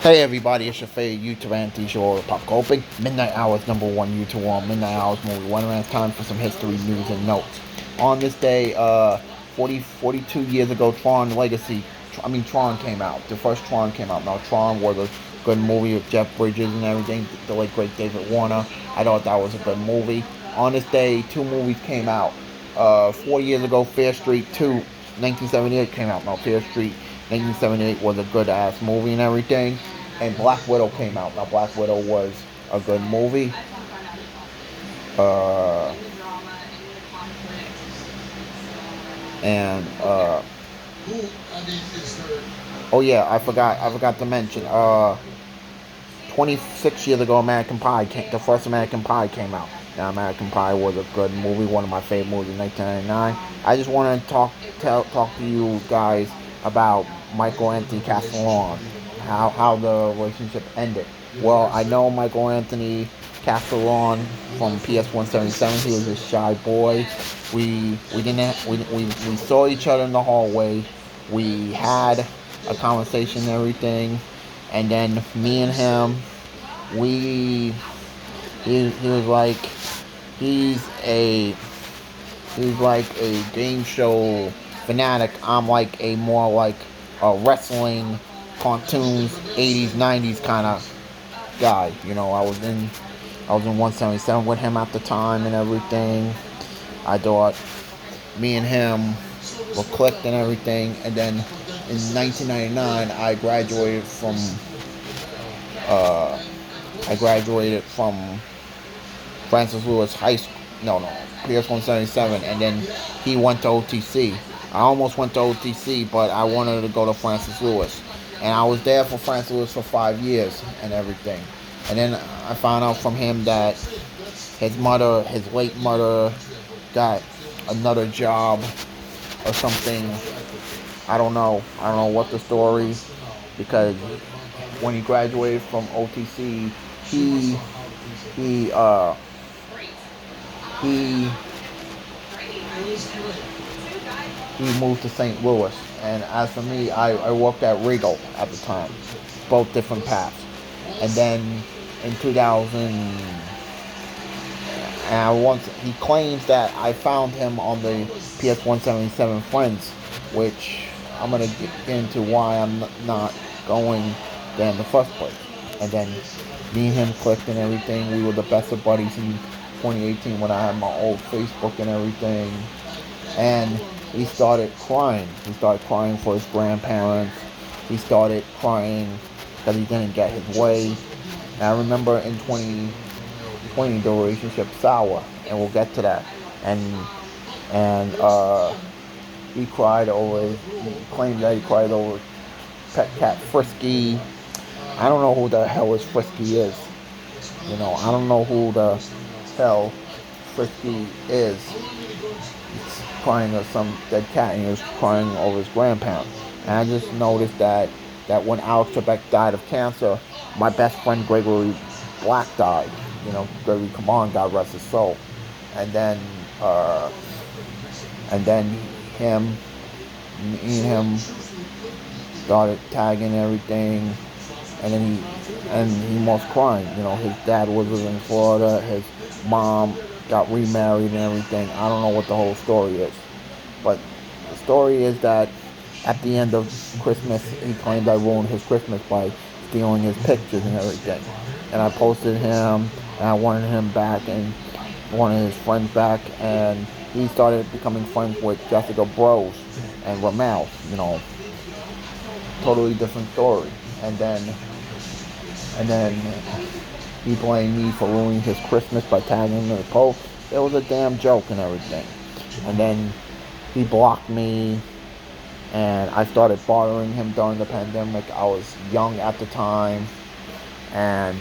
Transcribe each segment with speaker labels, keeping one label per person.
Speaker 1: Hey everybody, it's your favorite YouTube anti-show, Pop Coping. Midnight Hour's #1 YouTube on Midnight Hour's movie. One last time for some history, news, and notes. On this day, 42 years ago, Tron came out. The first Tron came out. Now, Tron was a good movie with Jeff Bridges and everything, the late great David Warner. I thought that was a good movie. On this day, two movies came out. 4 years ago, Fear Street 2, 1978 came out. Now, Fear Street 1978 was a good ass movie and everything. And Black Widow came out. Now, Black Widow was a good movie. Uh, and oh yeah, I forgot to mention. 26 years ago, the first American Pie came out. Now, American Pie was a good movie, one of my favorite movies in 1999. I just want to talk to you guys about Michael Anthony Castellon, how the relationship ended. Well, I know Michael Anthony Castellon from PS177. He was a shy boy. We saw each other in the hallway. We had a conversation and everything, and then me and him, we he was like he's like a game show fanatic. I'm like a more like a wrestling cartoons 80s 90s kind of guy. I was in 177 with him at the time and everything. I thought me and him were clicked and everything. And then in 1999, uh, I graduated from Francis Lewis High School. No, PS 177, and then he went to OTC. I almost went to OTC, but I wanted to go to Francis Lewis, and I was there for Francis Lewis for 5 years and everything. And then I found out from him that his late mother, got another job or something. I don't know. I don't know what the story, because when he graduated from OTC, he he uh he he moved to St. Louis. And as for me, I worked at Regal at the time, both different paths. And then in 2000, he claims that I found him on the PS177 Friends, which I'm gonna get into why I'm not going there in the first place. And then me and him clicked and everything. We were the best of buddies in 2018 when I had my old Facebook and everything. And he started crying. He started crying for his grandparents. He started crying that he didn't get his way. And I remember in 2020 the relationship sour, and we'll get to that. And he cried over. He claimed that he cried over pet cat Frisky. I don't know who the hell his Frisky is. I don't know who the hell Frisky is. He's crying over some dead cat, and he was crying over his grandparents. And I just noticed that when Alex Trebek died of cancer, my best friend Gregory Black died. Gregory Kaman, God rest his soul. And then him, me and him started tagging everything, and then he was crying. His dad was in Florida. His mom got remarried and everything. I don't know what the whole story is, but the story is that at the end of Christmas, he claimed I ruined his Christmas by stealing his pictures and everything. And I posted him, and I wanted him back, and wanted his friends back, and he started becoming friends with Jessica Bros and Ramel. Totally different story. And then he blamed me for ruining his Christmas by tagging him in the post. It was a damn joke and everything. And then he blocked me, and I started bothering him during the pandemic. I was young at the time, and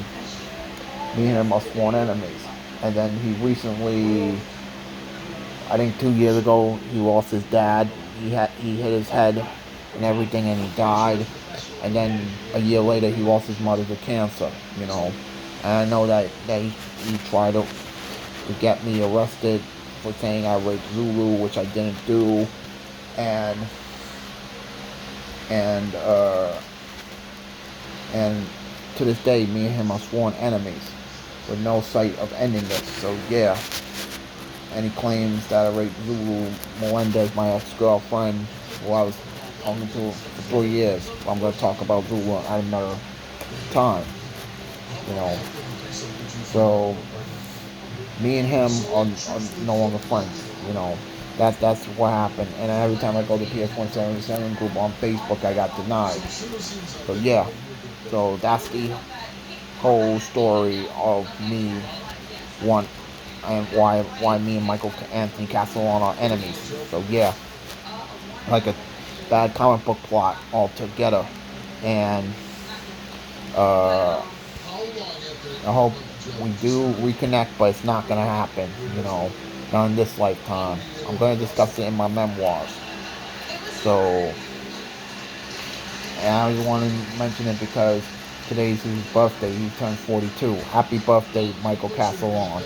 Speaker 1: me and him are sworn enemies. And then he recently, I think 2 years ago, he lost his dad. He hit his head and everything, and he died. And then a year later, he lost his mother to cancer. And I know that he tried to get me arrested for saying I raped Zulu, which I didn't do. And And to this day, me and him are sworn enemies with no sight of ending it. So yeah, and he claims that I raped Zulu Melendez, my ex-girlfriend, who I was talking to for 3 years. I'm going to talk about Zulu at another time, you know. So me and him are no longer friends, you know. That's what happened. And every time I go to PS177 group on Facebook, I got denied. So yeah, so that's the whole story of me, one, and why me and Michael Anthony Castellon are enemies. So yeah, like a bad comic book plot altogether. And uh, I hope we do reconnect, but it's not gonna happen, you know, not in this lifetime. I'm gonna discuss it in my memoirs. So, and I just want to mention it because today's his birthday. He turns 42. Happy birthday, Michael Castellon.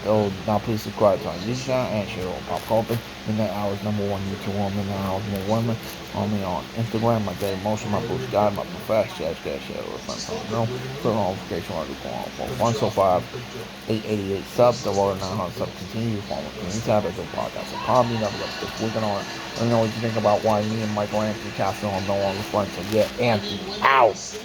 Speaker 1: Oh, now please subscribe to our YouTube channel and share on Pop Culture. Midnight Hours #1 YouTube woman, Midnight Hours more women. On me on Instagram, my daily motion, my boost guide, my profession, share with friends on know. Put notification on the call for 105 888 subs, the lower 900 subs continue. Follow me tab as a podcast. So probably never left this weekend on. Let me know what you think about why me and Michael Anthony Castle are no longer friends. So yeah, Anthony out.